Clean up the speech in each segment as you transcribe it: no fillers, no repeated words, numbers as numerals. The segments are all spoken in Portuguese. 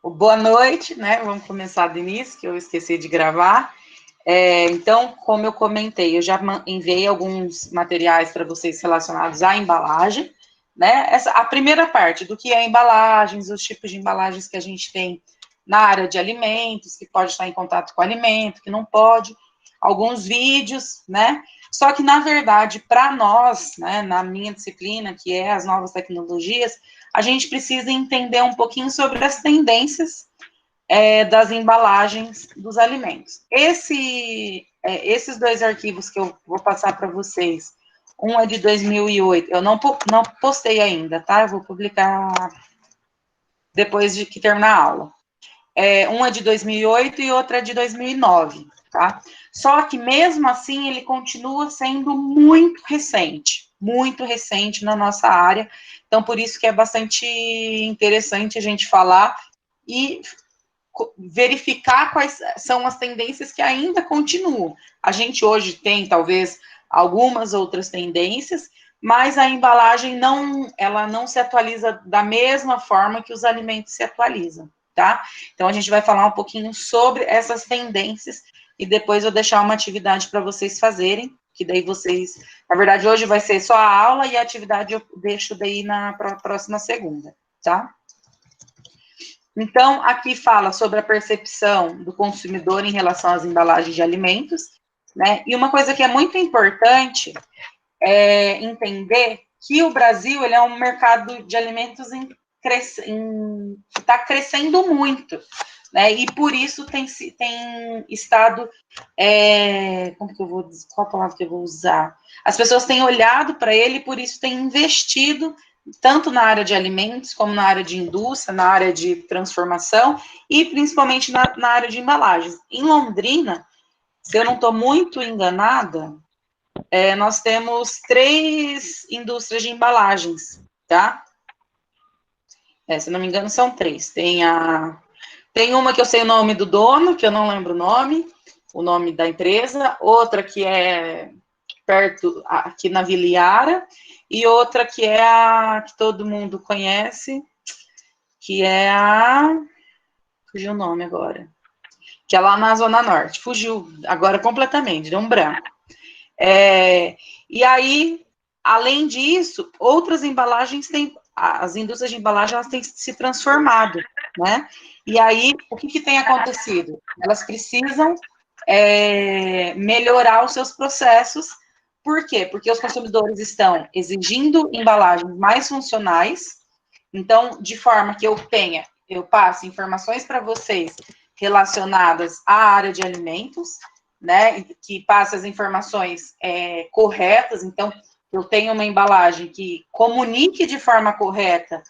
Boa noite, né? Vamos começar do início, que eu esqueci de gravar. Então, como eu comentei, eu já enviei alguns materiais para vocês relacionados à embalagem, né? A primeira parte do que é embalagens, os tipos de embalagens que a gente tem na área de alimentos, que pode estar em contato com alimento, que não pode, alguns vídeos, né? Só que, na verdade, para nós, né, na minha disciplina, que é as novas tecnologias, a gente precisa entender um pouquinho sobre as tendências das embalagens dos alimentos. Esses dois arquivos que eu vou passar para vocês, um é de 2008, eu não postei ainda, tá? Eu vou publicar depois de que terminar a aula. Um é de 2008 e outro é de 2009, tá? Só que, mesmo assim, ele continua sendo muito recente na nossa área, então, por isso que é bastante interessante a gente falar e verificar quais são as tendências que ainda continuam. A gente hoje tem, talvez, algumas outras tendências, mas a embalagem ela não se atualiza da mesma forma que os alimentos se atualizam, tá? Então, a gente vai falar um pouquinho sobre essas tendências e depois eu deixar uma atividade para vocês fazerem, que daí vocês... Na verdade, hoje vai ser só a aula e a atividade eu deixo daí na próxima segunda, tá? Então, aqui fala sobre a percepção do consumidor em relação às embalagens de alimentos, né? E uma coisa que é muito importante é entender que o Brasil ele é um mercado de alimentos que está crescendo muito, né? E por isso tem estado, qual palavra que eu vou usar? As pessoas têm olhado para ele e por isso têm investido tanto na área de alimentos, como na área de indústria, na área de transformação e principalmente na área de embalagens. Em Londrina, se eu não estou muito enganada, nós temos 3 indústrias de embalagens, tá? Se não me engano, são 3. Tem uma que eu sei o nome do dono, que eu não lembro o nome da empresa, outra que é perto, aqui na Vila Iara, e outra que é a que todo mundo conhece, que é fugiu o nome agora, que é lá na Zona Norte, fugiu agora completamente, deu um branco. E aí, além disso, outras embalagens as indústrias de embalagem, elas têm se transformado, né? E aí, o que tem acontecido? Elas precisam melhorar os seus processos. Por quê? Porque os consumidores estão exigindo embalagens mais funcionais, então, de forma que eu passe informações para vocês relacionadas à área de alimentos, né, que passe as informações corretas, então, eu tenho uma embalagem que comunique de forma correta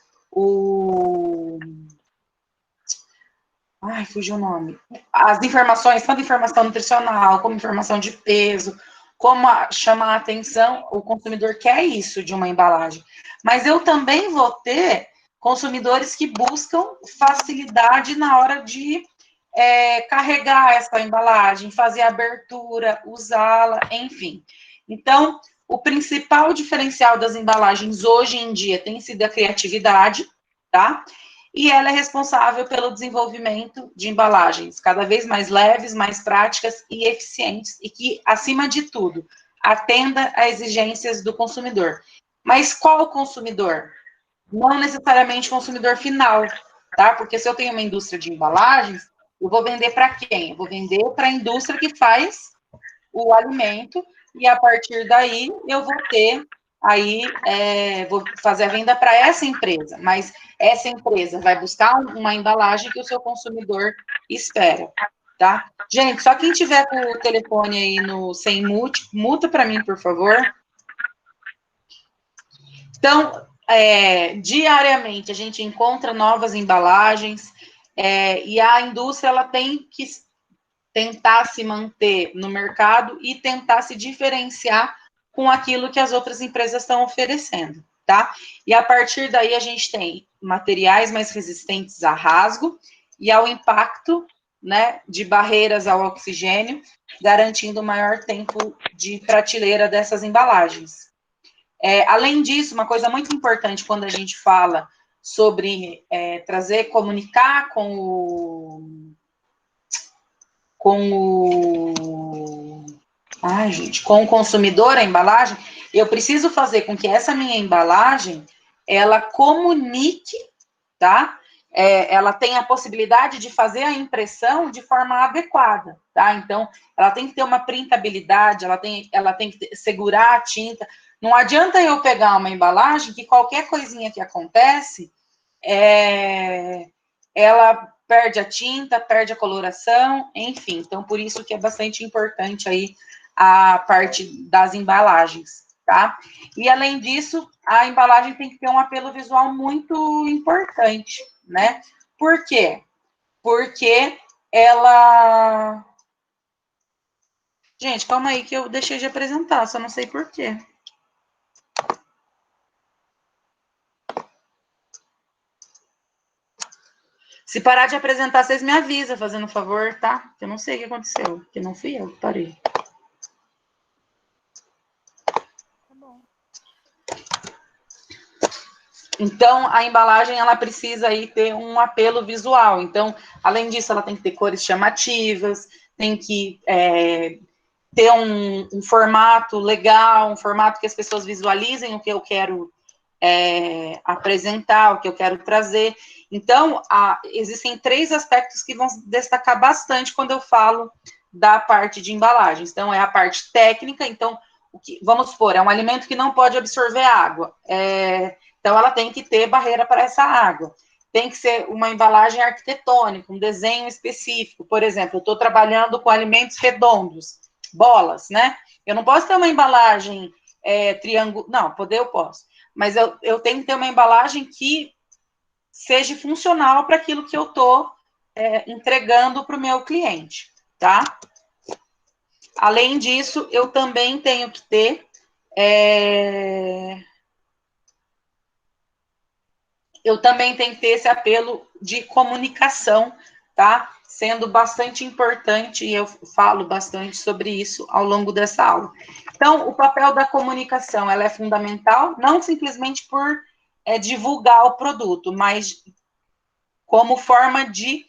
fugiu o nome. As informações, tanto informação nutricional, como informação de peso, como chamar a atenção, o consumidor quer isso de uma embalagem. Mas eu também vou ter consumidores que buscam facilidade na hora de carregar essa embalagem, fazer a abertura, usá-la, enfim. Então, o principal diferencial das embalagens hoje em dia tem sido a criatividade, tá? E ela é responsável pelo desenvolvimento de embalagens cada vez mais leves, mais práticas e eficientes, e que, acima de tudo, atenda a exigências do consumidor. Mas qual consumidor? Não necessariamente o consumidor final, tá? Porque se eu tenho uma indústria de embalagens, eu vou vender para quem? Eu vou vender para a indústria que faz o alimento, e a partir daí eu vou ter aí, vou fazer a venda para essa empresa, mas essa empresa vai buscar uma embalagem que o seu consumidor espera, tá? Gente, só quem tiver com o telefone aí sem mute, muta para mim, por favor. Então, diariamente a gente encontra novas embalagens, e a indústria ela tem que tentar se manter no mercado e tentar se diferenciar com aquilo que as outras empresas estão oferecendo, tá? E a partir daí a gente tem materiais mais resistentes a rasgo e ao impacto, né, de barreiras ao oxigênio, garantindo maior tempo de prateleira dessas embalagens. Além disso, uma coisa muito importante quando a gente fala sobre comunicar com o consumidor a embalagem, eu preciso fazer com que essa minha embalagem, ela comunique, tá? Ela tem a possibilidade de fazer a impressão de forma adequada, tá? Então, ela tem que ter uma printabilidade, ela tem que segurar a tinta. Não adianta eu pegar uma embalagem que qualquer coisinha que acontece, ela perde a tinta, perde a coloração, enfim. Então, por isso que é bastante importante aí a parte das embalagens, tá? E, além disso, a embalagem tem que ter um apelo visual muito importante, né? Por quê? Porque ela... Gente, calma aí que eu deixei de apresentar, só não sei por quê. Se parar de apresentar, vocês me avisam, fazendo favor, tá? Eu não sei o que aconteceu, porque não fui eu que parei. Tá bom. Então, a embalagem, ela precisa aí ter um apelo visual. Então, além disso, ela tem que ter cores chamativas, tem que ter um formato legal, um formato que as pessoas visualizem o que eu quero apresentar, o que eu quero trazer. Então, existem 3 aspectos que vão destacar bastante quando eu falo da parte de embalagens. Então, é a parte técnica. Então, vamos supor, é um alimento que não pode absorver água. Então, ela tem que ter barreira para essa água. Tem que ser uma embalagem arquitetônica, um desenho específico. Por exemplo, eu estou trabalhando com alimentos redondos, bolas, né? Eu não posso ter uma embalagem triângulo. Não, poder eu posso. Mas eu tenho que ter uma embalagem que seja funcional para aquilo que eu estou entregando para o meu cliente, tá? Além disso, eu também tenho que ter esse apelo de comunicação, tá? Sendo bastante importante, e eu falo bastante sobre isso ao longo dessa aula. Então, o papel da comunicação, ela é fundamental, não simplesmente por divulgar o produto, mas como forma de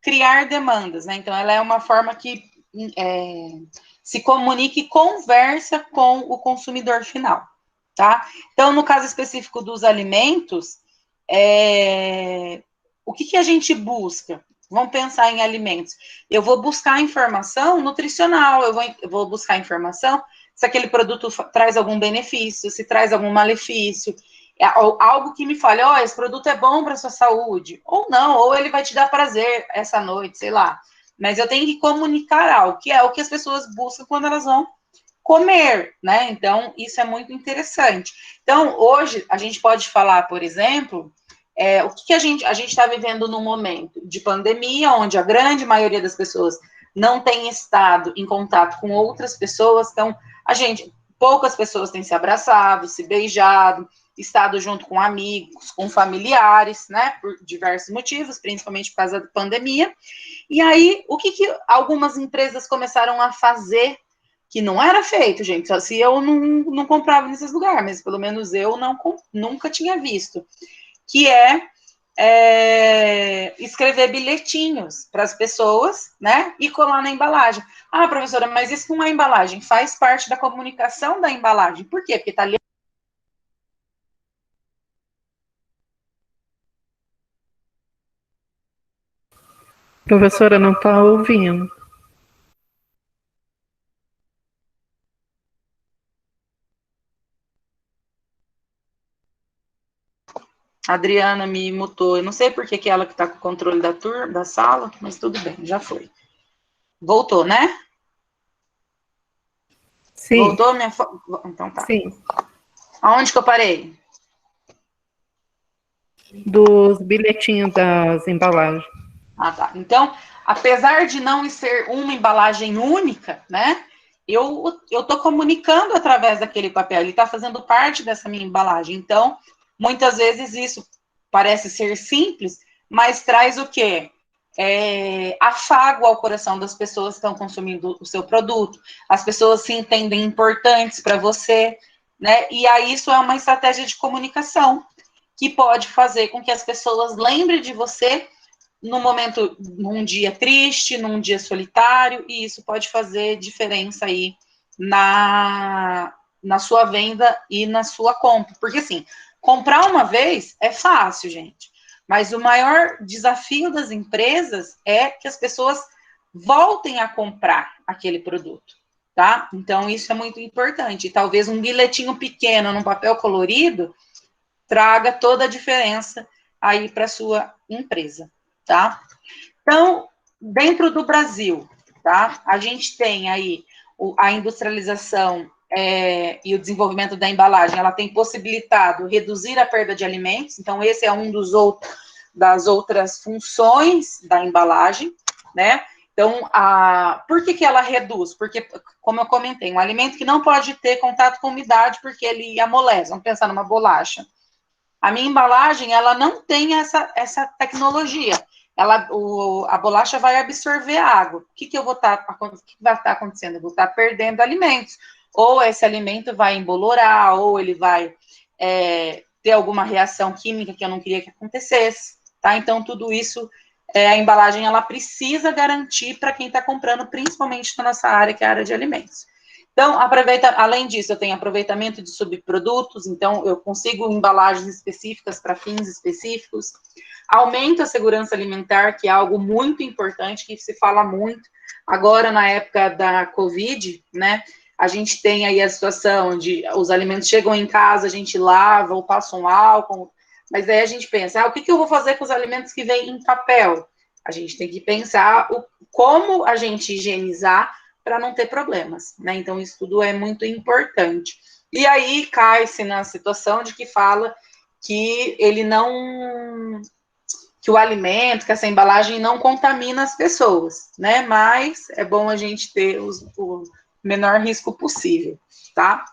criar demandas, né? Então, ela é uma forma que se comunica e conversa com o consumidor final, tá? Então, no caso específico dos alimentos, o que a gente busca? Vamos pensar em alimentos. Eu vou buscar informação nutricional, eu vou buscar informação se aquele produto traz algum benefício, se traz algum malefício, algo que me fale, esse produto é bom para a sua saúde, ou não, ou ele vai te dar prazer essa noite, sei lá. Mas eu tenho que comunicar algo, que é o que as pessoas buscam quando elas vão comer, né? Então, isso é muito interessante. Então, hoje, a gente pode falar, por exemplo, o que a gente está vivendo num momento de pandemia, onde a grande maioria das pessoas não tem estado em contato com outras pessoas, então, poucas pessoas têm se abraçado, se beijado, estado junto com amigos, com familiares, né, por diversos motivos, principalmente por causa da pandemia. E aí, o que algumas empresas começaram a fazer que não era feito, gente, só se eu não comprava nesses lugares, mas pelo menos eu nunca tinha visto, que escrever bilhetinhos para as pessoas, né, e colar na embalagem. Ah, professora, mas isso não é embalagem, faz parte da comunicação da embalagem. Por quê? Porque está ali. Professora, não está ouvindo. A Adriana me mutou. Eu não sei por que ela que está com o controle da sala, mas tudo bem, já foi. Voltou, né? Sim. Voltou minha Então tá. Sim. Aonde que eu parei? Dos bilhetinhos das embalagens. Ah, tá. Então, apesar de não ser uma embalagem única, né? Eu estou comunicando através daquele papel, ele está fazendo parte dessa minha embalagem. Então, muitas vezes isso parece ser simples, mas traz o quê? Afago ao coração das pessoas que estão consumindo o seu produto. As pessoas se entendem importantes para você, né? E aí isso é uma estratégia de comunicação que pode fazer com que as pessoas lembrem de você no momento, num dia triste, num dia solitário, e isso pode fazer diferença aí na sua venda e na sua compra. Porque, assim, comprar uma vez é fácil, gente, mas o maior desafio das empresas é que as pessoas voltem a comprar aquele produto, tá? Então, isso é muito importante. E talvez um bilhetinho pequeno num papel colorido traga toda a diferença aí para sua empresa, tá? Então, dentro do Brasil, tá? A gente tem aí a industrialização e o desenvolvimento da embalagem, ela tem possibilitado reduzir a perda de alimentos, então esse é um das outras funções da embalagem, né? Então, por que ela reduz? Porque, como eu comentei, um alimento que não pode ter contato com umidade porque ele amolece, vamos pensar numa bolacha. A minha embalagem, ela não tem essa tecnologia. A bolacha vai absorver a água. O que vai estar acontecendo? Eu vou estar perdendo alimentos. Ou esse alimento vai embolorar, ou ele vai ter alguma reação química que eu não queria que acontecesse. Tá? Então, tudo isso, a embalagem, ela precisa garantir para quem está comprando, principalmente na nossa área, que é a área de alimentos. Então, além disso, eu tenho aproveitamento de subprodutos, então eu consigo embalagens específicas para fins específicos. Aumento a segurança alimentar, que é algo muito importante, que se fala muito. Agora, na época da Covid, né, a gente tem aí a situação de os alimentos chegam em casa, a gente lava ou passa um álcool, mas aí a gente pensa, o que eu vou fazer com os alimentos que vêm em papel? A gente tem que pensar como a gente higienizar para não ter problemas, né? Então, isso tudo é muito importante. E aí cai-se na situação de que fala que ele não, que o alimento, que essa embalagem não contamina as pessoas, né? Mas é bom a gente ter o menor risco possível, tá?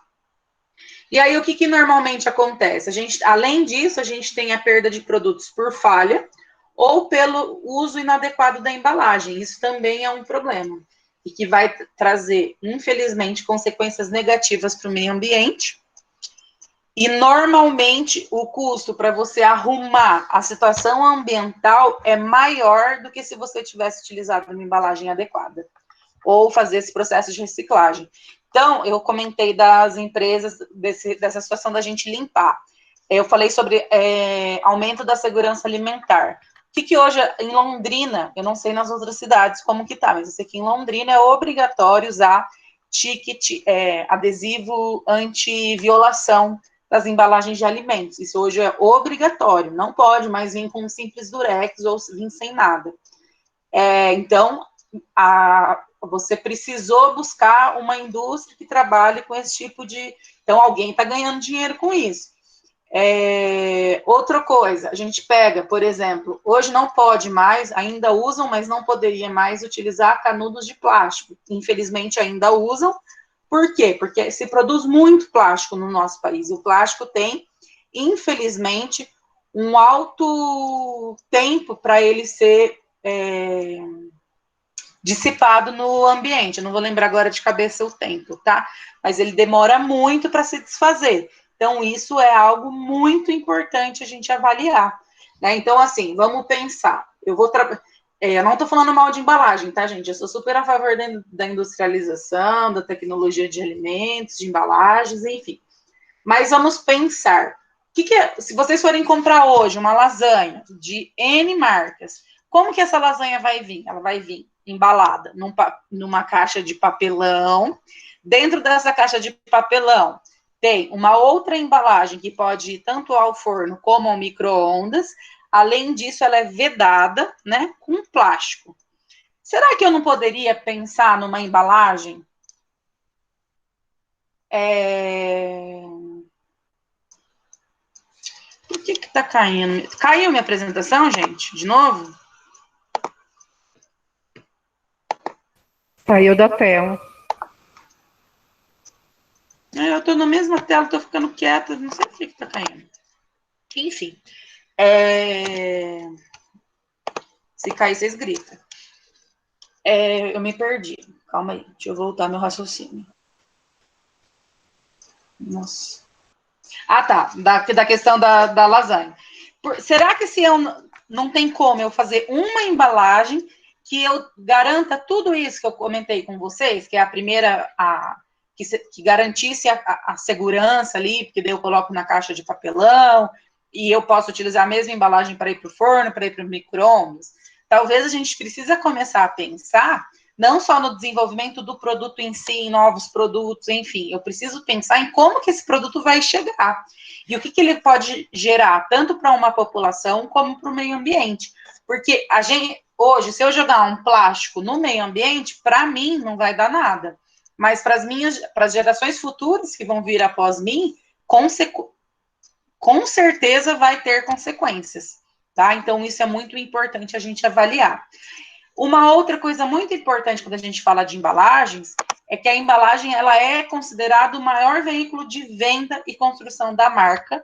E aí, o que normalmente acontece? Além disso, a gente tem a perda de produtos por falha ou pelo uso inadequado da embalagem. Isso também é um problema e que vai trazer, infelizmente, consequências negativas para o meio ambiente. E, normalmente, o custo para você arrumar a situação ambiental é maior do que se você tivesse utilizado uma embalagem adequada ou fazer esse processo de reciclagem. Então, eu comentei das empresas, dessa situação da gente limpar. Eu falei sobre aumento da segurança alimentar. O que hoje, em Londrina, eu não sei nas outras cidades como que tá, mas eu sei que em Londrina é obrigatório usar ticket, adesivo anti-violação das embalagens de alimentos. Isso hoje é obrigatório, não pode mais vir com um simples durex ou vir sem nada. Então, você precisou buscar uma indústria que trabalhe com esse tipo de... Então, alguém está ganhando dinheiro com isso. Outra coisa, a gente pega, por exemplo, hoje não pode mais, ainda usam, mas não poderia mais utilizar canudos de plástico. Infelizmente, ainda usam. Por quê? Porque se produz muito plástico no nosso país. E o plástico tem, infelizmente, um alto tempo para ele ser dissipado no ambiente. Eu não vou lembrar agora de cabeça o tempo, tá? Mas ele demora muito para se desfazer. Então, isso é algo muito importante a gente avaliar. Né? Então, assim, vamos pensar. Eu não estou falando mal de embalagem, tá, gente? Eu sou super a favor da industrialização, da tecnologia de alimentos, de embalagens, enfim. Mas vamos pensar. Se vocês forem comprar hoje uma lasanha de N marcas, como que essa lasanha vai vir? Ela vai vir embalada numa caixa de papelão. Dentro dessa caixa de papelão tem uma outra embalagem que pode ir tanto ao forno como ao micro-ondas. Além disso, ela é vedada, né, com plástico. Será que eu não poderia pensar numa embalagem Por que tá caindo? Caiu minha apresentação, gente? De novo? Saiu da tela. Eu tô na mesma tela, tô ficando quieta, não sei por que tá caindo. Enfim. Se cair, vocês gritam. Eu me perdi. Calma aí, deixa eu voltar meu raciocínio. Nossa. Ah, tá. Da questão da lasanha. Será que se eu não tem como eu fazer uma embalagem que eu garanta tudo isso que eu comentei com vocês, que é a primeira, que garantisse a segurança ali, porque daí eu coloco na caixa de papelão, e eu posso utilizar a mesma embalagem para ir para o forno, para ir para o micro-ondas? Talvez a gente precisa começar a pensar não só no desenvolvimento do produto em si, em novos produtos, enfim, eu preciso pensar em como que esse produto vai chegar e o que ele pode gerar, tanto para uma população como para o meio ambiente. Porque a gente, hoje, se eu jogar um plástico no meio ambiente, para mim não vai dar nada. Mas para as gerações futuras que vão vir após mim, com certeza vai ter consequências, tá? Então, isso é muito importante a gente avaliar. Uma outra coisa muito importante quando a gente fala de embalagens é que a embalagem ela é considerada o maior veículo de venda e construção da marca,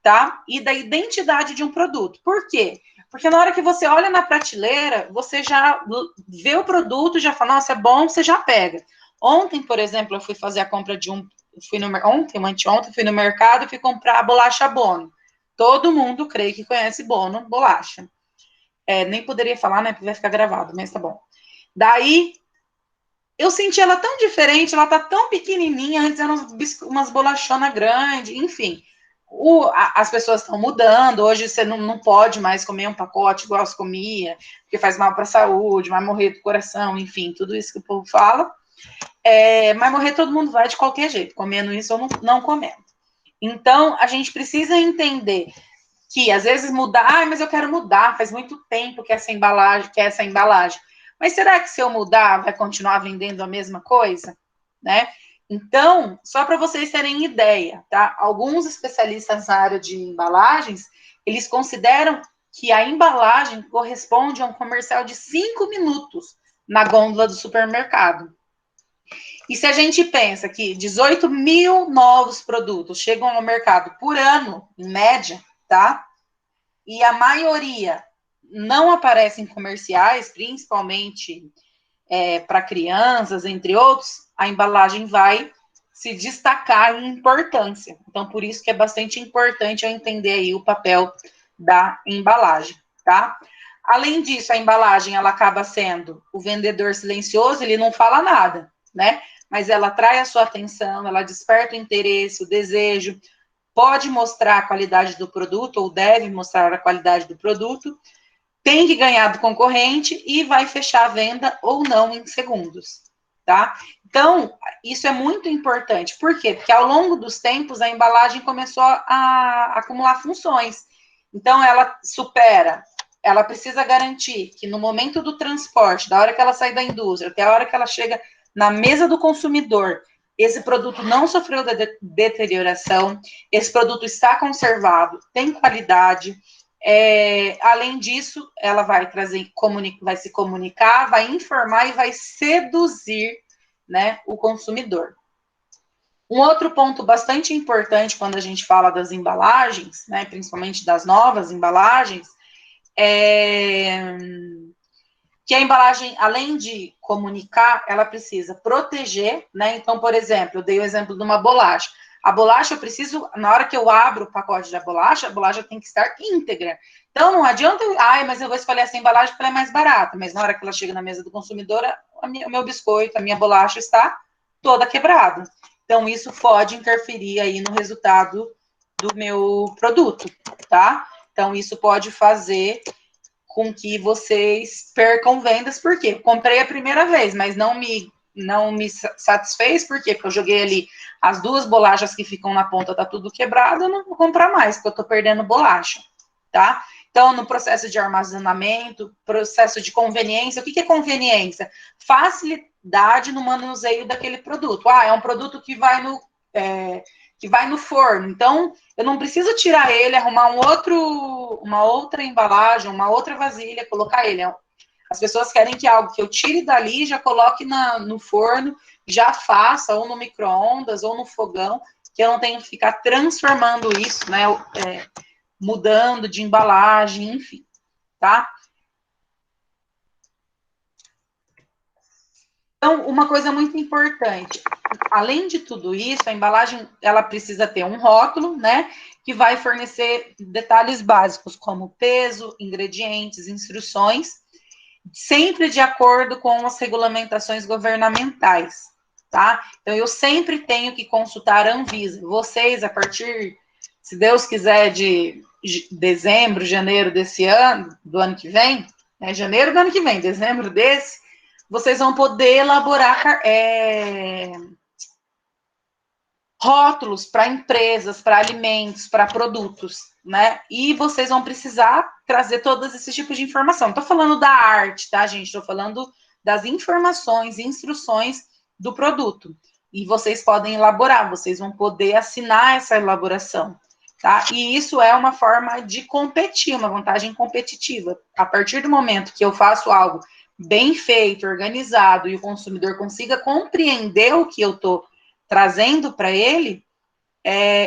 tá? E da identidade de um produto. Por quê? Porque na hora que você olha na prateleira, você já vê o produto, já fala, nossa, é bom, você já pega. Ontem, por exemplo, eu fui fazer a compra de anteontem, fui no mercado e fui comprar a bolacha Bono. Todo mundo, creio que conhece Bono, bolacha. Nem poderia falar, né, porque vai ficar gravado, mas tá bom. Daí, eu senti ela tão diferente, ela tá tão pequenininha, antes eram umas bolachonas grandes, enfim. As pessoas estão mudando, hoje você não pode mais comer um pacote igual se comia, porque faz mal para a saúde, vai morrer do coração, enfim, tudo isso que o povo fala. Mas morrer todo mundo vai de qualquer jeito, comendo isso ou não comendo. Então, a gente precisa entender que às vezes mudar, mas eu quero mudar, faz muito tempo que essa embalagem. Mas será que se eu mudar, vai continuar vendendo a mesma coisa? Né? Então, só para vocês terem ideia, tá? Alguns especialistas na área de embalagens, eles consideram que a embalagem corresponde a um comercial de 5 minutos na gôndola do supermercado. E se a gente pensa que 18 mil novos produtos chegam ao mercado por ano, em média, tá? E a maioria não aparece em comerciais, principalmente para crianças, entre outros, a embalagem vai se destacar em importância. Então, por isso que é bastante importante eu entender aí o papel da embalagem, tá? Além disso, a embalagem, ela acaba sendo o vendedor silencioso, ele não fala nada, né? Mas ela atrai a sua atenção, ela desperta o interesse, o desejo, pode mostrar a qualidade do produto, ou deve mostrar a qualidade do produto, tem que ganhar do concorrente e vai fechar a venda ou não em segundos, tá? Então, isso é muito importante. Por quê? Porque ao longo dos tempos, a embalagem começou a acumular funções. Então, ela precisa garantir que no momento do transporte, da hora que ela sai da indústria até a hora que ela chega na mesa do consumidor, esse produto não sofreu deterioração, esse produto está conservado, tem qualidade. Além disso, ela vai vai se comunicar, vai informar e vai seduzir, né, o consumidor. Um outro ponto bastante importante quando a gente fala das embalagens, né, principalmente das novas embalagens, é que a embalagem, além de comunicar, ela precisa proteger, né? Então, por exemplo, eu dei o exemplo de uma bolacha. A bolacha, eu preciso, na hora que eu abro o pacote da bolacha, a bolacha tem que estar íntegra. Então, não adianta, mas eu vou escolher essa embalagem porque ela é mais barata. Mas na hora que ela chega na mesa do consumidor, o meu biscoito, a minha bolacha está toda quebrada. Então, isso pode interferir aí no resultado do meu produto, tá? Então, isso pode fazer com que vocês percam vendas, por quê? Comprei a primeira vez, mas não me satisfez, por quê? Porque eu joguei ali as duas bolachas que ficam na ponta, tá tudo quebrado, eu não vou comprar mais, porque eu tô perdendo bolacha, tá? Então, no processo de armazenamento, processo de conveniência, o que é conveniência? Facilidade no manuseio daquele produto. É um produto que vai no forno. Então, eu não preciso tirar ele, arrumar uma outra embalagem, uma outra vasilha, colocar ele. As pessoas querem que algo que eu tire dali, já coloque no forno, já faça, ou no micro-ondas, ou no fogão, que eu não tenho que ficar transformando isso, né? Mudando de embalagem, enfim, tá? Então, uma coisa muito importante, além de tudo isso, a embalagem, ela precisa ter um rótulo, né, que vai fornecer detalhes básicos, como peso, ingredientes, instruções, sempre de acordo com as regulamentações governamentais, tá? Então, eu sempre tenho que consultar a Anvisa. Vocês, a partir, se Deus quiser, de dezembro, janeiro desse ano, do ano que vem, né, janeiro do ano que vem, dezembro desse, vocês vão poder elaborar rótulos para empresas, para alimentos, para produtos, né? E vocês vão precisar trazer todos esses tipos de informação. Não estou falando da arte, tá, gente? Estou falando das informações, instruções do produto. E vocês podem elaborar, vocês vão poder assinar essa elaboração, tá? E isso é uma forma de competir, uma vantagem competitiva. A partir do momento que eu faço algo bem feito, organizado, e o consumidor consiga compreender o que eu estou trazendo para ele,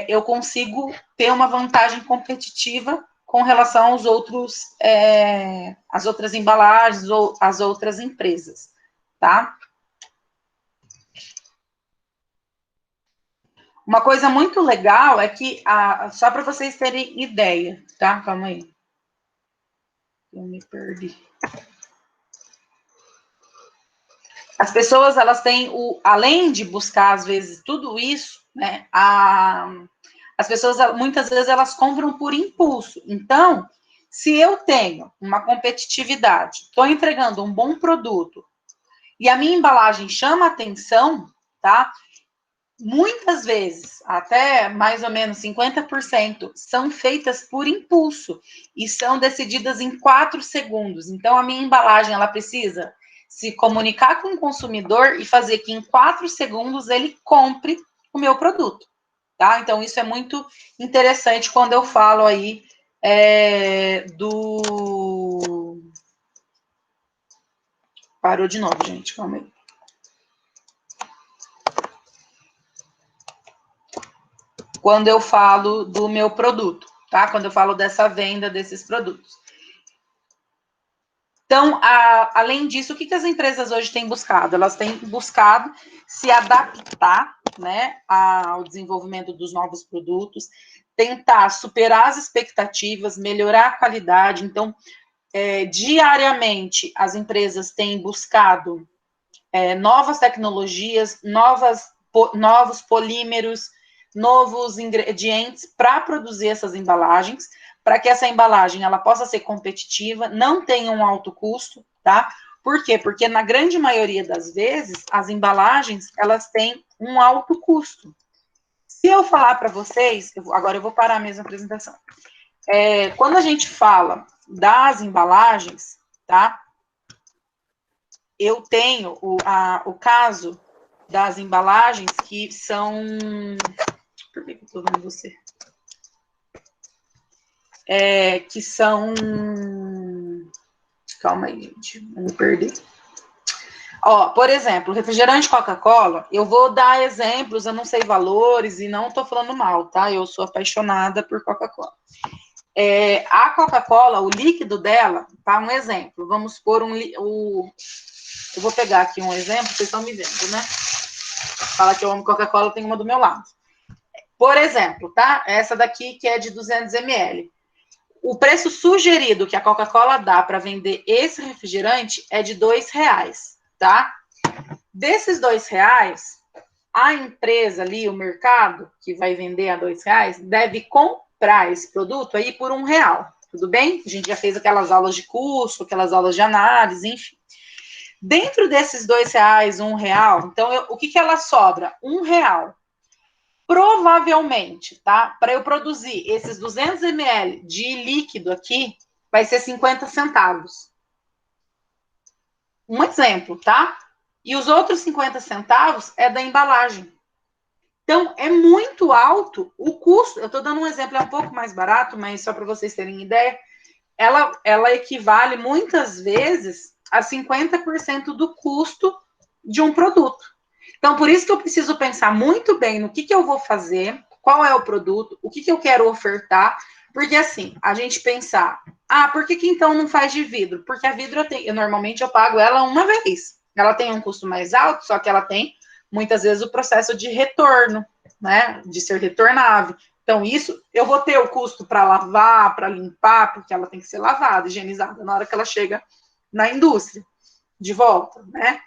eu consigo ter uma vantagem competitiva com relação aos outros, as outras embalagens ou as outras empresas, tá? Uma coisa muito legal é que, só para vocês terem ideia, tá? Calma aí. Eu me perdi. As pessoas, elas têm, além de buscar, às vezes, tudo isso, né, as pessoas, muitas vezes, elas compram por impulso. Então, se eu tenho uma competitividade, estou entregando um bom produto, e a minha embalagem chama atenção, tá? Muitas vezes, até mais ou menos 50%, são feitas por impulso, e são decididas em 4 segundos. Então, a minha embalagem, ela precisa se comunicar com o consumidor e fazer que em 4 segundos ele compre o meu produto, tá? Então, isso é muito interessante quando eu falo aí Parou de novo, gente, calma aí. Quando eu falo do meu produto, tá? Quando eu falo dessa venda desses produtos. Então, além disso, o que as empresas hoje têm buscado? Elas têm buscado se adaptar, né, ao desenvolvimento dos novos produtos, tentar superar as expectativas, melhorar a qualidade. Então, diariamente, as empresas têm buscado novas tecnologias, novos polímeros, novos ingredientes para produzir essas embalagens, para que essa embalagem ela possa ser competitiva, não tenha um alto custo, tá? Por quê? Porque na grande maioria das vezes, as embalagens, elas têm um alto custo. Se eu falar para vocês, agora eu vou parar mesmo a apresentação. Quando a gente fala das embalagens, tá? Eu tenho o caso das embalagens que são... Por que eu estou vendo você? Que são... Calma aí, gente. Eu me perdi. Ó, por exemplo, refrigerante Coca-Cola, eu vou dar exemplos, eu não sei valores e não estou falando mal, tá? Eu sou apaixonada por Coca-Cola. A Coca-Cola, o líquido dela, tá? Um exemplo. Vamos pôr eu vou pegar aqui um exemplo, vocês estão me vendo, né? Fala que eu amo Coca-Cola, tem uma do meu lado. Por exemplo, tá? Essa daqui que é de 200 ml. O preço sugerido que a Coca-Cola dá para vender esse refrigerante é de R$2, tá? Desses R$2, a empresa ali, o mercado, que vai vender a R$2, deve comprar esse produto aí por R$1. Tudo bem? A gente já fez aquelas aulas de custo, aquelas aulas de análise, enfim. Dentro desses R$2, R$1, então, o que ela sobra? R$1. Provavelmente, tá? Para eu produzir esses 200 ml de líquido aqui, vai ser 50 centavos. Um exemplo, tá? E os outros 50 centavos é da embalagem. Então, é muito alto o custo. Eu estou dando um exemplo, é um pouco mais barato, mas só para vocês terem ideia, ela equivale muitas vezes a 50% do custo de um produto. Então, por isso que eu preciso pensar muito bem no que eu vou fazer, qual é o produto, o que eu quero ofertar, porque assim, a gente pensar, por que então não faz de vidro? Porque a vidro normalmente eu pago ela uma vez. Ela tem um custo mais alto, só que ela tem muitas vezes o processo de retorno, né, de ser retornável. Então, isso, eu vou ter o custo para lavar, para limpar, porque ela tem que ser lavada, higienizada na hora que ela chega na indústria, de volta, né?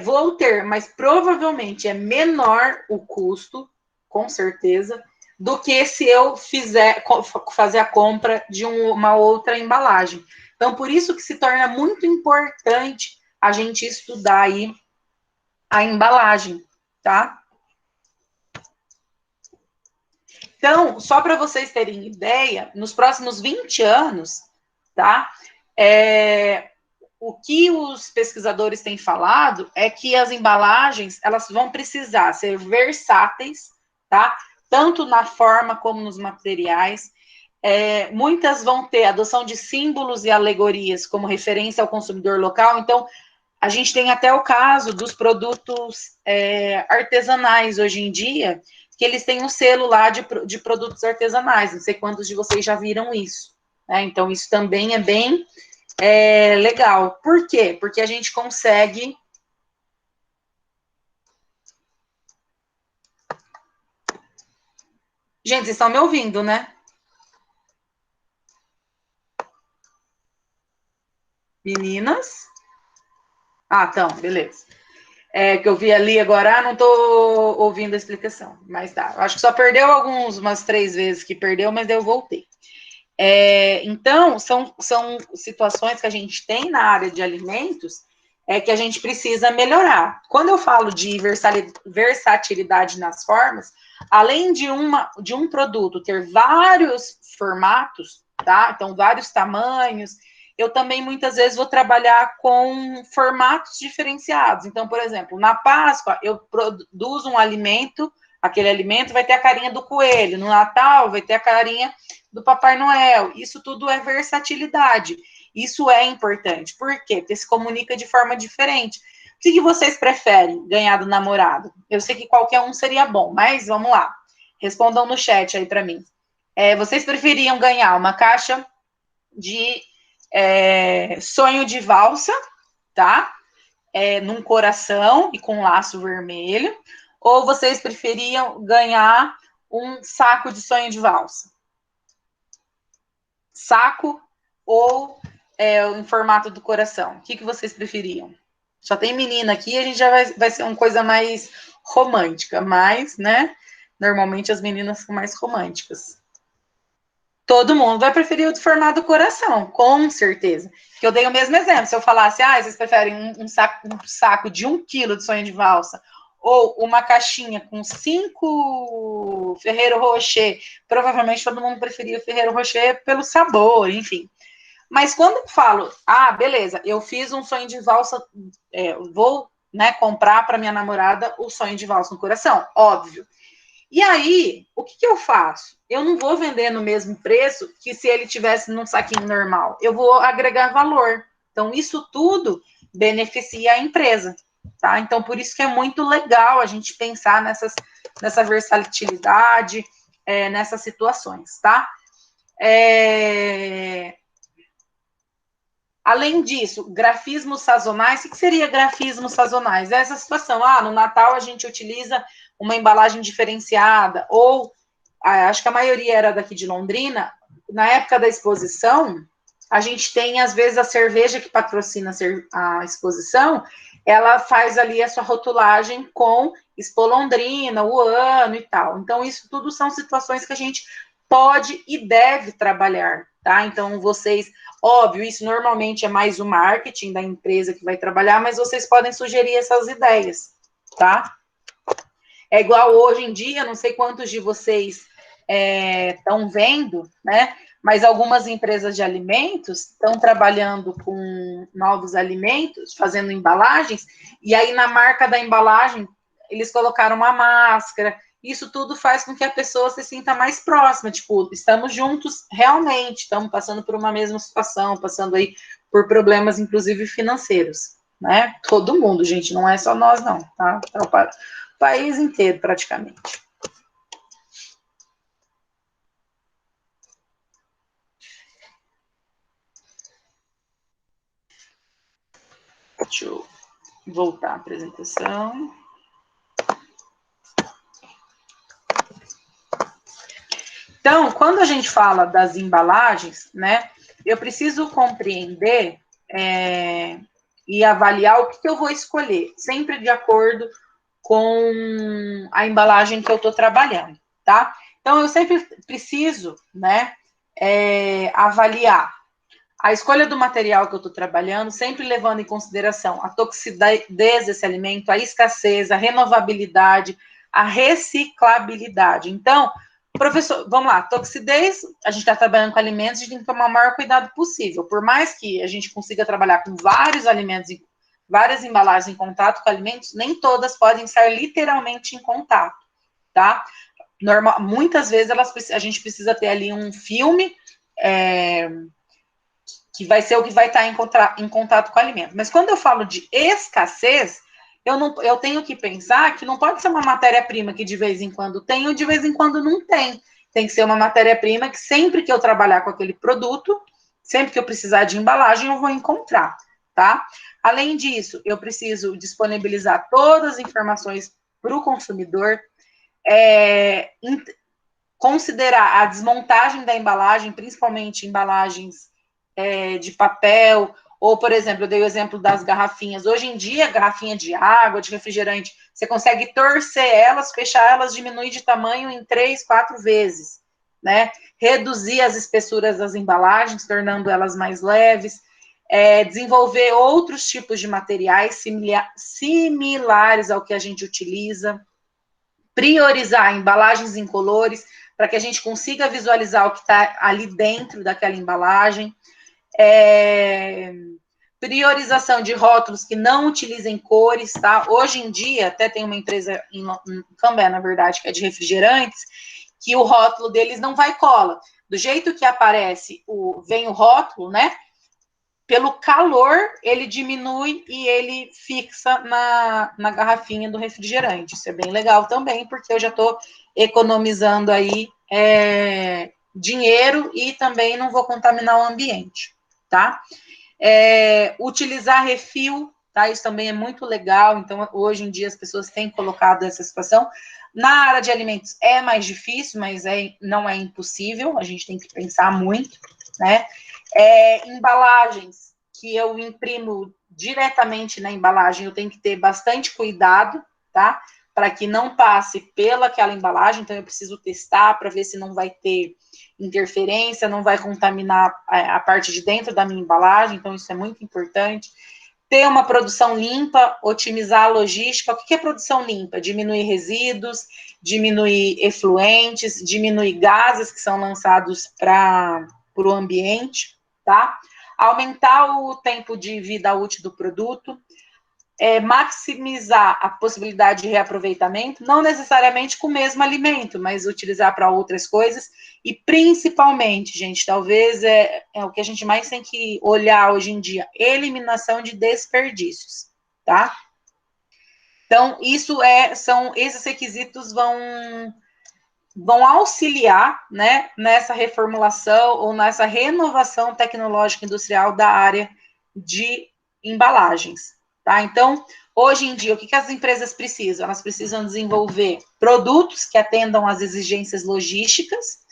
Vou ter, mas provavelmente é menor o custo, com certeza, do que se eu fazer a compra de uma outra embalagem. Então, por isso que se torna muito importante a gente estudar aí a embalagem, tá? Então, só para vocês terem ideia, nos próximos 20 anos, tá? O que os pesquisadores têm falado é que as embalagens, elas vão precisar ser versáteis, tá? Tanto na forma como nos materiais. Muitas vão ter adoção de símbolos e alegorias como referência ao consumidor local. Então, a gente tem até o caso dos produtos artesanais hoje em dia, que eles têm um selo lá de produtos artesanais. Não sei quantos de vocês já viram isso, né? Então, isso também é bem legal. Por quê? Porque a gente consegue... Gente, vocês estão me ouvindo, né? Meninas? Ah, então, beleza. Que eu vi ali agora, não estou ouvindo a explicação, mas tá. Acho que só perdeu umas 3 vezes que perdeu, mas daí eu voltei. Então, são situações que a gente tem na área de alimentos que a gente precisa melhorar. Quando eu falo de versatilidade nas formas, além de um produto ter vários formatos, tá? Então, vários tamanhos, eu também muitas vezes vou trabalhar com formatos diferenciados. Então, por exemplo, na Páscoa, eu produzo um alimento, aquele alimento vai ter a carinha do coelho, no Natal vai ter a carinha do Papai Noel. Isso tudo é versatilidade. Isso é importante. Por quê? Porque se comunica de forma diferente. O que vocês preferem ganhar do namorado? Eu sei que qualquer um seria bom, mas vamos lá. Respondam no chat aí para mim. Vocês preferiam ganhar uma caixa de sonho de valsa, tá? Num coração e com um laço vermelho? Ou vocês preferiam ganhar um saco de sonho de valsa? Saco ou em formato do coração? O que vocês preferiam? Só tem menina aqui, a gente já vai ser uma coisa mais romântica, mas, né? Normalmente as meninas são mais românticas. Todo mundo vai preferir o de formato do coração, com certeza. Que eu dei o mesmo exemplo. Se eu falasse, vocês preferem um saco de 1 quilo de sonho de valsa ou uma caixinha com 5 Ferrero Rocher, provavelmente todo mundo preferia o Ferrero Rocher pelo sabor, enfim. Mas quando eu falo, beleza, eu fiz um sonho de valsa, vou comprar para minha namorada o sonho de valsa no coração, óbvio. E aí, o que eu faço? Eu não vou vender no mesmo preço que se ele tivesse num saquinho normal. Eu vou agregar valor. Então, isso tudo beneficia a empresa, tá? Então, por isso que é muito legal a gente pensar nessa versatilidade, nessas situações, tá? Além disso, grafismos sazonais. O que seria grafismos sazonais? Essa situação, no Natal a gente utiliza uma embalagem diferenciada, ou acho que a maioria era daqui de Londrina, na época da exposição, a gente tem, às vezes, a cerveja que patrocina a exposição, ela faz ali a sua rotulagem com Expo Londrina, o ano e tal. Então, isso tudo são situações que a gente pode e deve trabalhar, tá? Então, vocês, óbvio, isso normalmente é mais o marketing da empresa que vai trabalhar, mas vocês podem sugerir essas ideias, tá? É igual hoje em dia, não sei quantos de vocês estão vendo, né? Mas algumas empresas de alimentos estão trabalhando com novos alimentos, fazendo embalagens, e aí na marca da embalagem eles colocaram uma máscara. Isso tudo faz com que a pessoa se sinta mais próxima, tipo, estamos juntos realmente, estamos passando por uma mesma situação, passando aí por problemas, inclusive financeiros, né? Todo mundo, gente, não é só nós, não, tá? O país inteiro, praticamente. Deixa eu voltar à apresentação. Então, quando a gente fala das embalagens, né, eu preciso compreender e avaliar o que eu vou escolher, sempre de acordo com a embalagem que eu estou trabalhando, tá? Então, eu sempre preciso, né, avaliar a escolha do material que eu estou trabalhando, sempre levando em consideração a toxicidade desse alimento, a escassez, a renovabilidade, a reciclabilidade. Então, professor, vamos lá, toxidez, a gente está trabalhando com alimentos, a gente tem que tomar o maior cuidado possível. Por mais que a gente consiga trabalhar com vários alimentos, várias embalagens em contato com alimentos, nem todas podem estar literalmente em contato, tá? Muitas vezes a gente precisa ter ali um filme, que vai ser o que vai estar em contato com o alimento. Mas quando eu falo de escassez, eu tenho que pensar que não pode ser uma matéria-prima que de vez em quando tem ou de vez em quando não tem. Tem que ser uma matéria-prima que sempre que eu trabalhar com aquele produto, sempre que eu precisar de embalagem, eu vou encontrar, tá? Além disso, eu preciso disponibilizar todas as informações para o consumidor, considerar a desmontagem da embalagem, principalmente embalagens de papel, ou, por exemplo, eu dei o exemplo das garrafinhas. Hoje em dia, garrafinha de água, de refrigerante, você consegue torcer elas, fechar elas, diminuir de tamanho em 3, 4 vezes, né? Reduzir as espessuras das embalagens, tornando elas mais leves, desenvolver outros tipos de materiais similares ao que a gente utiliza, priorizar embalagens incolores, para que a gente consiga visualizar o que está ali dentro daquela embalagem, priorização de rótulos que não utilizem cores, tá? Hoje em dia, até tem uma empresa em Cambé, na verdade, que é de refrigerantes, que o rótulo deles não vai cola. Do jeito que aparece, vem o rótulo, né? Pelo calor, ele diminui e ele fixa na garrafinha do refrigerante. Isso é bem legal também, porque eu já estou economizando aí dinheiro e também não vou contaminar o ambiente, tá? Utilizar refil, tá? Isso também é muito legal. Então, hoje em dia, as pessoas têm colocado essa situação. Na área de alimentos é mais difícil, mas não é impossível. A gente tem que pensar muito, né? Embalagens que eu imprimo diretamente na embalagem, eu tenho que ter bastante cuidado, tá? Para que não passe pelaquela embalagem. Então, eu preciso testar para ver se não vai ter interferência, não vai contaminar a parte de dentro da minha embalagem, então isso é muito importante. Ter uma produção limpa, otimizar a logística. O que é produção limpa? Diminuir resíduos, diminuir efluentes, diminuir gases que são lançados para o ambiente, tá? Aumentar o tempo de vida útil do produto, maximizar a possibilidade de reaproveitamento, não necessariamente com o mesmo alimento, mas utilizar para outras coisas, e principalmente, gente, talvez é o que a gente mais tem que olhar hoje em dia, eliminação de desperdícios, tá? Então, esses requisitos vão auxiliar, né, nessa reformulação ou nessa renovação tecnológica industrial da área de embalagens, tá? Então, hoje em dia, o que as empresas precisam? Elas precisam desenvolver produtos que atendam às exigências logísticas,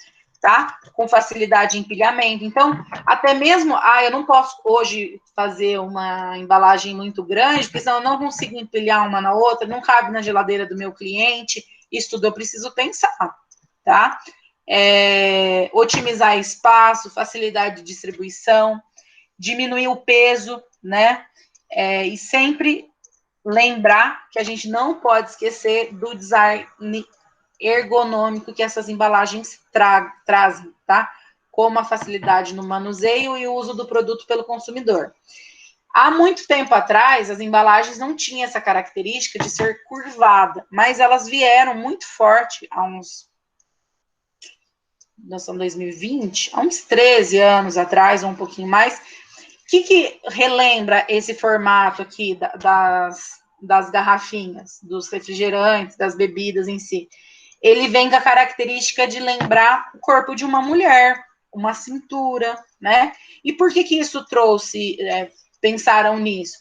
tá? Com facilidade de empilhamento. Então, até mesmo, eu não posso hoje fazer uma embalagem muito grande, porque senão eu não consigo empilhar uma na outra, não cabe na geladeira do meu cliente, isso tudo eu preciso pensar, tá? Otimizar espaço, facilidade de distribuição, diminuir o peso, né? E sempre lembrar que a gente não pode esquecer do design ergonômico que essas embalagens trazem, tá? Como a facilidade no manuseio e o uso do produto pelo consumidor. Há muito tempo atrás, as embalagens não tinham essa característica de ser curvada, mas elas vieram muito forte nós estamos em 2020, há uns 13 anos atrás, ou um pouquinho mais. O que relembra esse formato aqui das garrafinhas, dos refrigerantes, das bebidas em si? Ele vem com a característica de lembrar o corpo de uma mulher, uma cintura, né? E por que isso trouxe, pensaram nisso?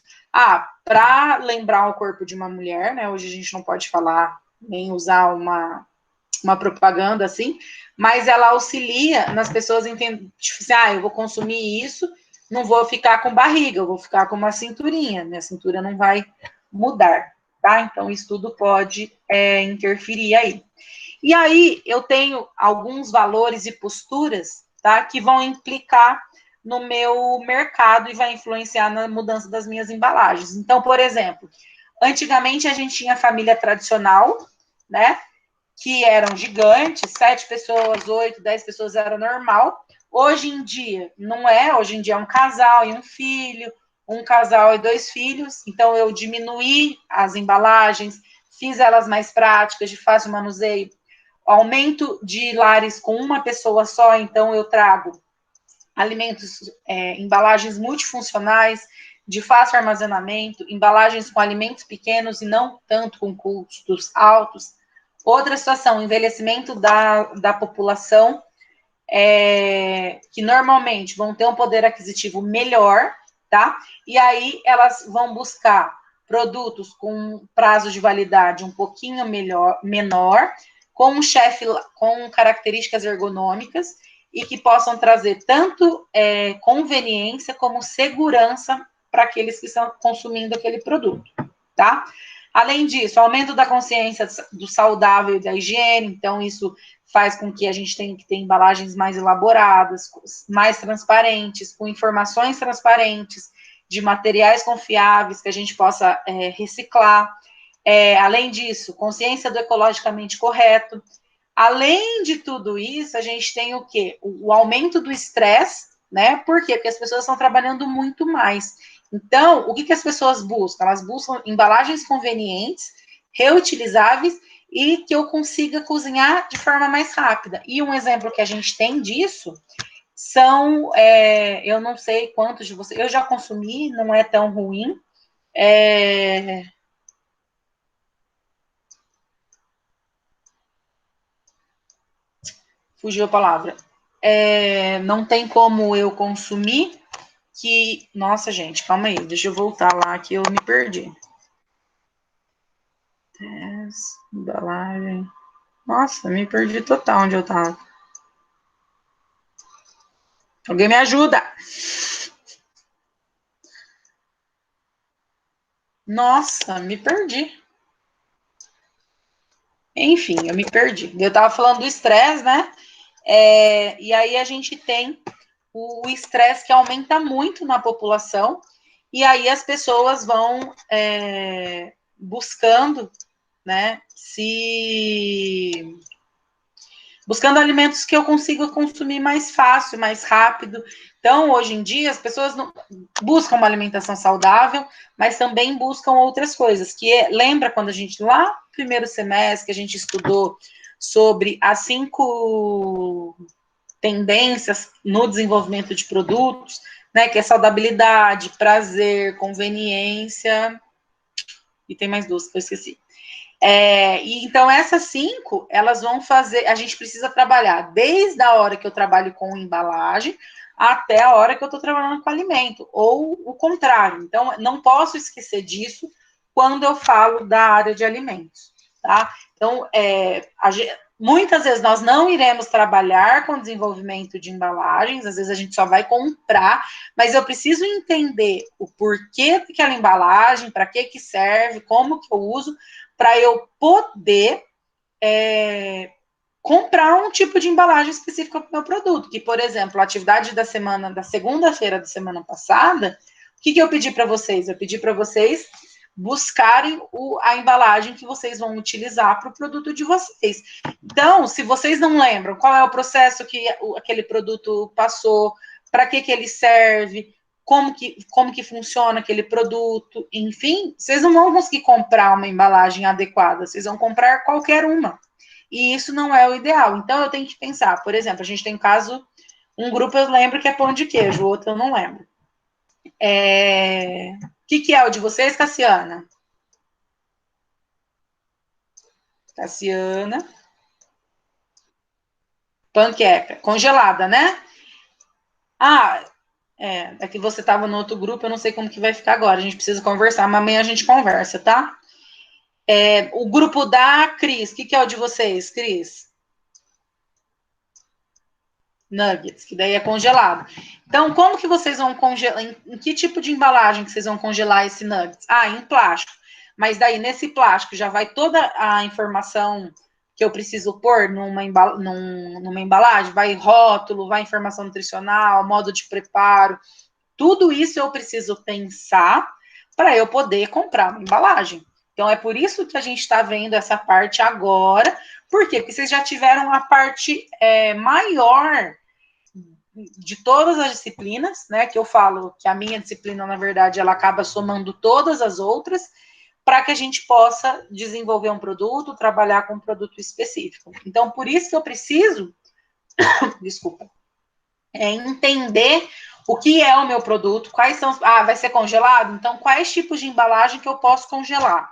Para lembrar o corpo de uma mulher, né? Hoje a gente não pode falar, nem usar uma uma propaganda assim, mas ela auxilia nas pessoas entenderem, tipo assim, eu vou consumir isso, não vou ficar com barriga, eu vou ficar com uma cinturinha, minha cintura não vai mudar, tá? Então, isso tudo pode interferir aí. E aí, eu tenho alguns valores e posturas, tá, que vão implicar no meu mercado e vai influenciar na mudança das minhas embalagens. Então, por exemplo, antigamente a gente tinha família tradicional, né, que eram gigantes, 7 pessoas, 8, 10 pessoas era normal. Hoje em dia, não é. Hoje em dia é um casal e um filho, um casal e 2 filhos. Então, eu diminuí as embalagens, fiz elas mais práticas, de fácil manuseio. Aumento de lares com uma pessoa só, então eu trago alimentos, embalagens multifuncionais, de fácil armazenamento, embalagens com alimentos pequenos e não tanto com custos altos. Outra situação, envelhecimento da população, que normalmente vão ter um poder aquisitivo melhor, tá? E aí elas vão buscar produtos com prazo de validade um pouquinho menor, com características ergonômicas e que possam trazer tanto conveniência como segurança para aqueles que estão consumindo aquele produto, tá? Além disso, aumento da consciência do saudável e da higiene, então isso faz com que a gente tenha que ter embalagens mais elaboradas, mais transparentes, com informações transparentes, de materiais confiáveis que a gente possa reciclar. Além disso, consciência do ecologicamente correto. Além de tudo isso, a gente tem o quê? O aumento do estresse, né? Por quê? Porque as pessoas estão trabalhando muito mais. Então, o que as pessoas buscam? Elas buscam embalagens convenientes, reutilizáveis e que eu consiga cozinhar de forma mais rápida. E um exemplo que a gente tem disso são, eu não sei quantos de vocês, eu já consumi, não é tão ruim, fugiu a palavra. Não tem como eu consumir que... Nossa, gente, calma aí, deixa eu voltar lá que eu me perdi. Embalagem. Nossa, me perdi total onde eu tava. Alguém me ajuda! Nossa, me perdi. Enfim, eu me perdi. Eu tava falando do estresse, né? E aí a gente tem o estresse que aumenta muito na população, e aí as pessoas vão buscando, né, buscando alimentos que eu consiga consumir mais fácil, mais rápido. Então, hoje em dia, as pessoas não buscam uma alimentação saudável, mas também buscam outras coisas, lembra quando a gente, lá no primeiro semestre, que a gente estudou sobre as 5 tendências no desenvolvimento de produtos, né, que é saudabilidade, prazer, conveniência, e tem mais 2 que eu esqueci. E então, essas 5, elas vão fazer, a gente precisa trabalhar desde a hora que eu trabalho com embalagem até a hora que eu estou trabalhando com alimento, ou o contrário. Então, não posso esquecer disso quando eu falo da área de alimentos, tá? Então, muitas vezes nós não iremos trabalhar com desenvolvimento de embalagens, às vezes a gente só vai comprar, mas eu preciso entender o porquê daquela embalagem, para que serve, como que eu uso, para eu poder comprar um tipo de embalagem específica para o meu produto. Que, por exemplo, a atividade da segunda-feira da semana passada, o que eu pedi para vocês? Eu pedi para vocês buscarem a embalagem que vocês vão utilizar para o produto de vocês. Então, se vocês não lembram qual é o processo que aquele produto passou, para que ele serve, como que funciona aquele produto, enfim, vocês não vão conseguir comprar uma embalagem adequada, vocês vão comprar qualquer uma. E isso não é o ideal. Então, eu tenho que pensar, por exemplo, a gente tem um grupo eu lembro que é pão de queijo, o outro eu não lembro. O que é o de vocês, Cassiana? Cassiana. Panqueca. Congelada, né? É que você estava no outro grupo, eu não sei como que vai ficar agora. A gente precisa conversar, mas amanhã a gente conversa, tá? O grupo da Cris. O que é o de vocês, Cris? nuggets, que daí é congelado. Então, como que vocês vão congelar? Em que tipo de embalagem que vocês vão congelar esse nuggets? Ah, em plástico. Mas daí, nesse plástico, já vai toda a informação que eu preciso pôr numa embalagem? Vai rótulo, vai informação nutricional, modo de preparo. Tudo isso eu preciso pensar para eu poder comprar uma embalagem. Então, é por isso que a gente está vendo essa parte agora. Por quê? Porque vocês já tiveram a parte maior de todas as disciplinas, né? Que eu falo que a minha disciplina, na verdade, ela acaba somando todas as outras, para que a gente possa desenvolver um produto, trabalhar com um produto específico. Então, por isso que eu preciso, desculpa, entender o que é o meu produto, quais são, vai ser congelado? Então, quais tipos de embalagem que eu posso congelar?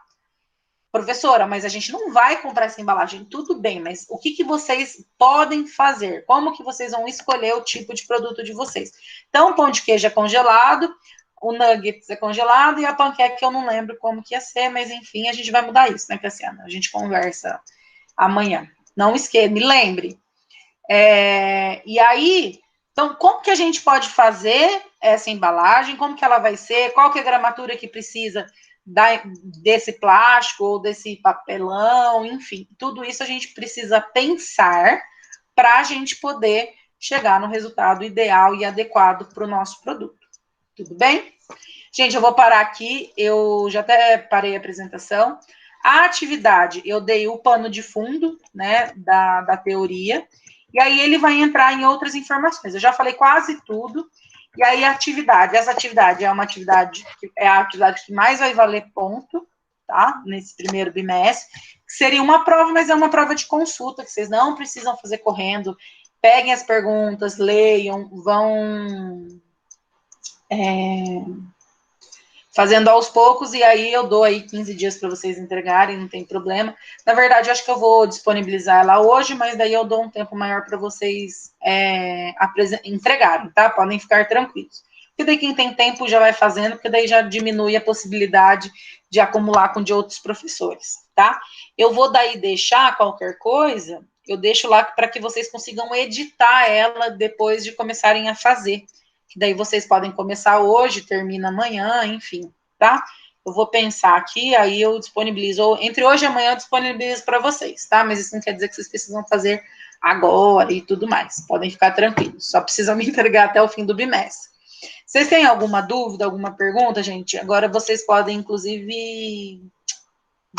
Professora, mas a gente não vai comprar essa embalagem. Tudo bem, mas o que vocês podem fazer? Como que vocês vão escolher o tipo de produto de vocês? Então, o pão de queijo é congelado, o nuggets é congelado e a panqueca eu não lembro como que ia ser, mas enfim, a gente vai mudar isso, né, Cassiana? A gente conversa amanhã. Não esqueça, me lembre. E aí, então, como que a gente pode fazer essa embalagem? Como que ela vai ser? Qual que é a gramatura que precisa desse plástico ou desse papelão? Enfim, tudo isso a gente precisa pensar para a gente poder chegar no resultado ideal e adequado para o nosso produto. Tudo bem? Gente, eu vou parar aqui. Eu já até parei a apresentação. A atividade, eu dei o pano de fundo, né, da teoria, e aí ele vai entrar em outras informações. Eu já falei quase tudo. E aí a atividade, essa atividade é uma atividade que é a atividade que mais vai valer ponto, tá? Nesse primeiro bimestre, que seria uma prova, mas é uma prova de consulta, que vocês não precisam fazer correndo. Peguem as perguntas, leiam, vão fazendo aos poucos, e aí eu dou aí 15 dias para vocês entregarem, não tem problema. Na verdade, eu acho que eu vou disponibilizar ela hoje, mas daí eu dou um tempo maior para vocês entregarem, tá? Podem ficar tranquilos. Porque daí quem tem tempo já vai fazendo, porque daí já diminui a possibilidade de acumular com de outros professores, tá? Eu vou daí deixar qualquer coisa, eu deixo lá para que vocês consigam editar ela depois de começarem a fazer. Que daí vocês podem começar hoje, termina amanhã, enfim, tá? Eu vou pensar aqui, aí eu disponibilizo, entre hoje e amanhã eu disponibilizo para vocês, tá? Mas isso não quer dizer que vocês precisam fazer agora e tudo mais. Podem ficar tranquilos, só precisam me entregar até o fim do bimestre. Vocês têm alguma dúvida, alguma pergunta, gente? Agora vocês podem, inclusive,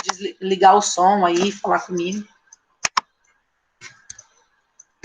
desligar o som aí, falar comigo.